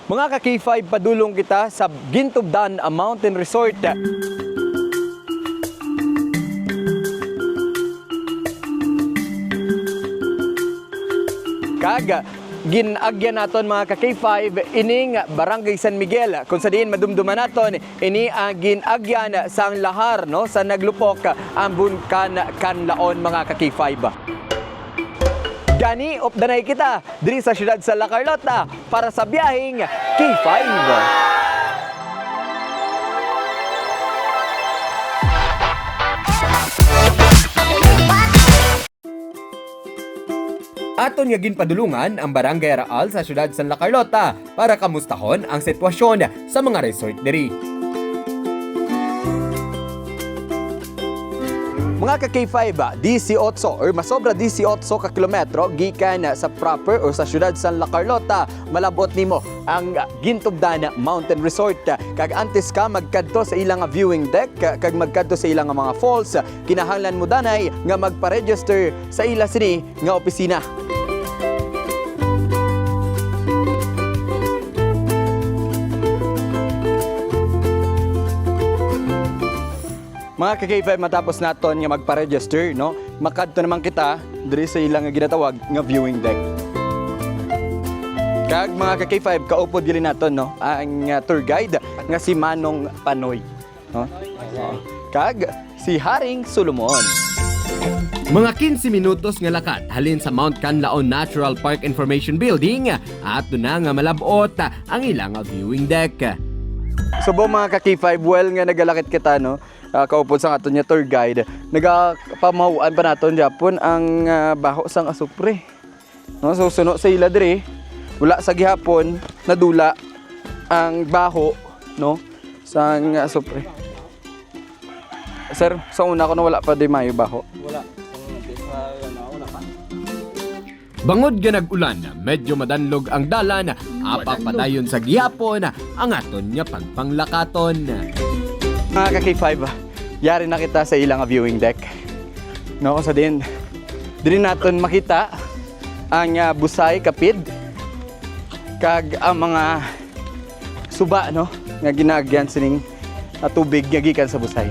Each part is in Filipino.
Mga ka-K5, padulong kita sa Gintubdan Mountain Resort. Kag ginagyan naton mga ka-K5 ining Barangay San Miguel kung sa diin madumduman naton ini ang ginagyan sa lahar no sa naglupok ang Bulkan Kanlaon mga ka-K5. Gani opdanay kita diri sa siyudad sa La Carlota para sa biyaheng K5. Aton nga ginpadulungan ang Barangay Araal sa siyudad San La Carlota para kamustahon ang sitwasyon sa mga resort diri. Mga ka-K5, 18 or masobra 18 ka kilometro gikan sa proper o sa siyudad San La Carlota, malabot nimo ang Gintubdan Mountain Resort. Kag antes ka magkadto sa ilang viewing deck, kag magkadto sa ilang mga falls, kinahanglan mo danay nga magpa-register sa ila sini nga opisina. Mga ka-K5, matapos naton nga magpa-register, no? Makadto naman kita diri sa ilang nga ginatawag nga viewing deck. Kag mga ka-K5, kaupod gili naton no ang tour guide nga si Manong Panoy, no? Kag si Haring Solomon. Mga 15 minutos nga lakad halin sa Mount Kanlaon Natural Park Information Building at doon na nga malabot ang ilang viewing deck. Subo mga ka-K5, well nga nagalakit kita no. Kaupod sa aton niya tour guide, nagapamahuan pa naton Japon ang baho sang asupre. No, so suno sa ila diri, wala sa gihapon nadula ang baho no sang asupre. Sir, sa una ko na wala pa di mayo baho. Wala. Bangod nga nag-ulan, medyo madanlog ang dalan, apak padayon sa gihapon ang aton niya pagpanglakaton. Mga ka-K5, yari na kita sa ilang viewing deck. No, sa din naton makita ang busay kapid kag ang mga suba no nga ginagyan sining tubig nga gikan sa busay.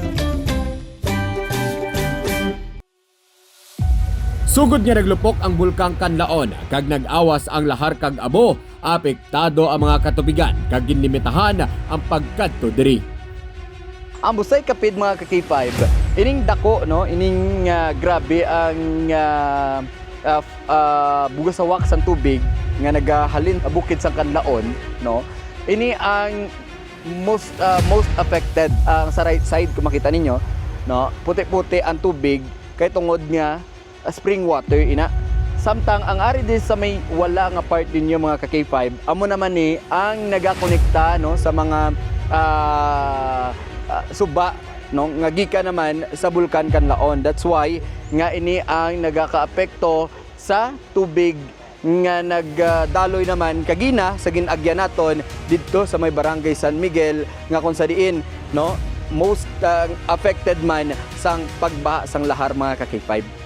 Sugod nga naglupok ang Bulkan Kanlaon kag nag-awas ang lahar kag abo, apektado ang mga katubigan kag ginlimitahan ang pagkadto diri. Ang busay kapid mga ka-K5, ining dako no, ining grabe ang bugasawak sang tubig nga nagahalin bukid sang Kanlaon no. Ini ang most affected sa right side kung makita ninyo no, puti-puti ang tubig kay tungod nga spring water ina. Samtang ang ari din sa may wala nga part ninyo mga ka-K5, amo naman ni ang nagakonekta no sa mga suba no nga gikan naman sa Bulkan Kanlaon. That's why nga ini ang nagakaapekto sa tubig nga nagdaloy naman kagina sa ginagyan naton didto sa may Barangay San Miguel nga kung sa diin no most affected man sang pagbaha sang lahar mga ka-K5.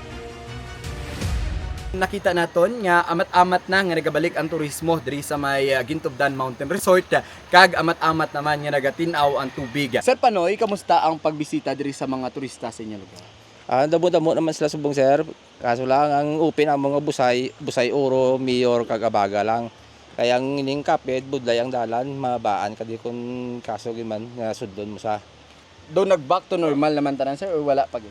Nakita naton nga amat-amat na nga nagabalik ang turismo diri sa may Gintubdan Mountain Resort kag amat-amat naman nga nagatinaw ang tubig. Sir Panoy, kamusta ang pagbisita diri sa mga turista sa inyong lugar? Damo-damo naman sila subong sir. Kaso lang ang upin ang mga busay oro, mayor kag abaga lang. Kaya ang ining kapit budlay ang dalan, mabaan kadi kun kaso giman nga sudlon mo sa. Do nag-back to normal naman tanan sir or wala pa gid?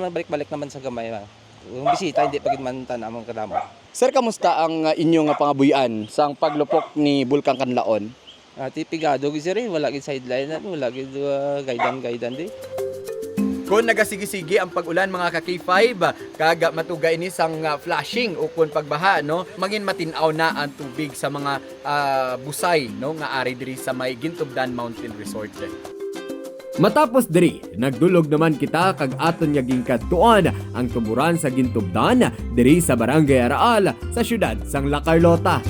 Balik-balik naman sa gamay. Yung bisita hindi pagid man tanamang kadamo. Sir, kamusta ang inyong pangabuyan sa paglupok ni Bulkan Kanlaon? Tipigado gid sir, wala gid sideline, wala gid gaidan di. Kung nagasigi-sigi ang pag-ulan mga ka-K5, kaga matuga ini sang flashing o kung pagbaha no, mangin matinaw na ang tubig sa mga busay no nga ari diri sa may Gintubdan Mountain Resort. Matapos diri, nagdulog naman kita kag aton nga gingkadtuan ang tuburan sa Gintubdan diri sa Barangay Araal sa siyudad sang La Carlota.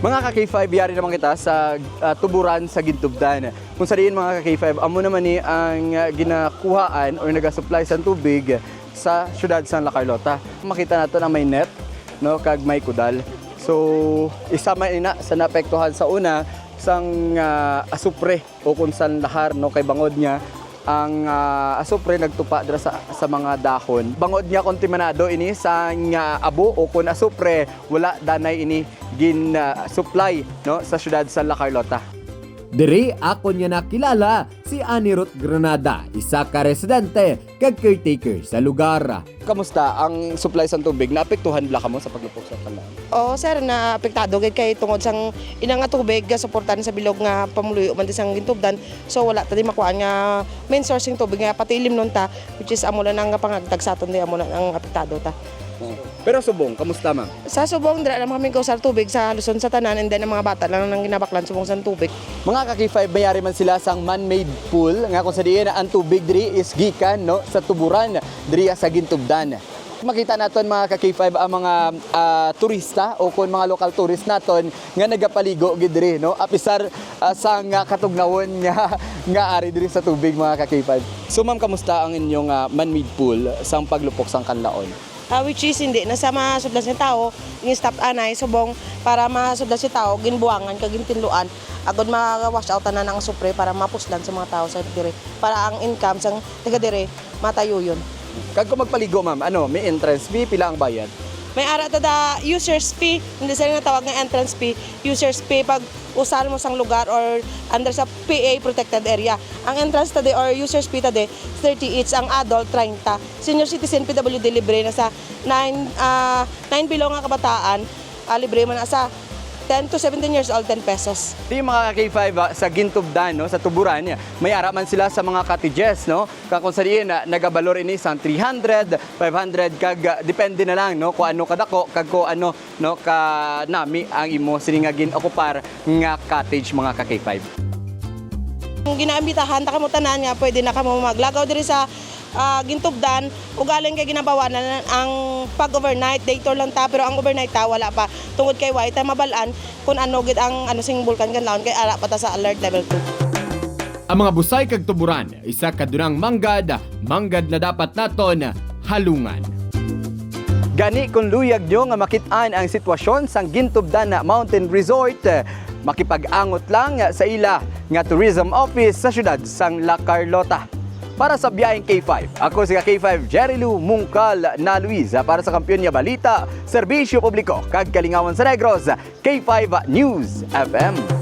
Mga ka-K5, yari naman kita sa tuburan sa Gintubdan. Kung sa diin mga ka-K5, amo naman ni ang ginakuhaan or nagasupply sa tubig sa siyudad sang La Carlota. Makita nato na may net no kag may kudal. So So isa man ina sa naapektuhan sa una sang asupre o kung saan lahar no kay bangod niya ang asupre nagtupa dira sa mga dahon. Bangod niya kontaminado ini sang abo o kung asupre wala danay ini gin supply no sa syudad sa La Carlota. Diri ako niya nakilala si Annie Ruth Granada, isa ka residente kag caretaker sa lugar. Kamusta ang supply sa tubig? Naapektuhan bla kamo sa paglupok sa kalaan? Oo, sir, na apektado gid kay tungod sang ina nga tubig nga suportan sa bilog nga pamuluyo man di sang gintubdan. So wala ta di makuha nga main sourcing tubig nga patilim nun ta, which is amo lang nga pangagtag sa aton di amo lang ang apektado ta. Pero subong, kamusta ma'am? Sa Subong dira naman kami kausar tubig sa Luzon sa tanan, and then ang mga bata lang nang ginabaklan subong sa tubig. Mga kaki-5 mayari man sila sang man-made pool nga kung sa diin ang tubig diri is gikan no sa tuburan diri sa gintubdan. Makita naton mga kaki-5 ang mga turista o kung mga local tourist naton nga nagapaligo gid diri no apisar sang katugnawon nga ari diri sa tubig mga kaki-5. So ma'am, kamusta ang inyong man-made pool sang paglupok sang kanlaon? Which is hindi nasa masudlan si tao, stop anay subong para masudlan si tao ginbuangan kag gintinluan agud ma-wash out na ng supre para mapuslan sa mga tao sa dire para ang income sang taga dire matayo yun. Kag kung magpaligo ma'am, ano, may entrance fee, pila ang bayad? May ara ta da users fee, hindi sila natawag nga entrance fee, users fee pag usal mo sang lugar or under sa PA protected area. Ang entrance ta de or users fee ta de 30 each, ang adult 30. Senior citizen PWD libre na sa 9 below nga kabataan, libre man na sa 10 to 17 years old 10 pesos. Di mga K5 sa Gintubdan no, sa Tuburan, may ara man sila sa mga cottages no. Kung sa diin nagabalor ini sang 300, 500 kag depende na lang no kung ano kadako kag kung ano no ka nami ang imo sini nga gin-okupar nga cottage mga K5. Kung ginaambitahan ta kamo tanan nga pwede na kamo maglagaw diri sa Gintubdan, ugaling kay ginabawanan ang pag-overnight, day tour lang ta, pero ang overnight ta wala pa. Tungod kay white ta mabalaan kung ano gid ang sing bulkan kanlaon kay ara pa ta sa alert level 2. Ang mga busay kag tuburan, isa ka dunang manggad na dapat naton halungan. Gani kung luyag nyo nga makit-an ang sitwasyon sang Gintubdan Mountain Resort, makipag-angot lang sa ila nga tourism office sa syudad sang La Carlota. Para sa biyaheng K5, ako si K5 Jerry Lou Mungkal na Luisa para sa Kampiyon niya Balita, Serbisyo Publiko, kag Kalingawan sa Negros, K5 News FM.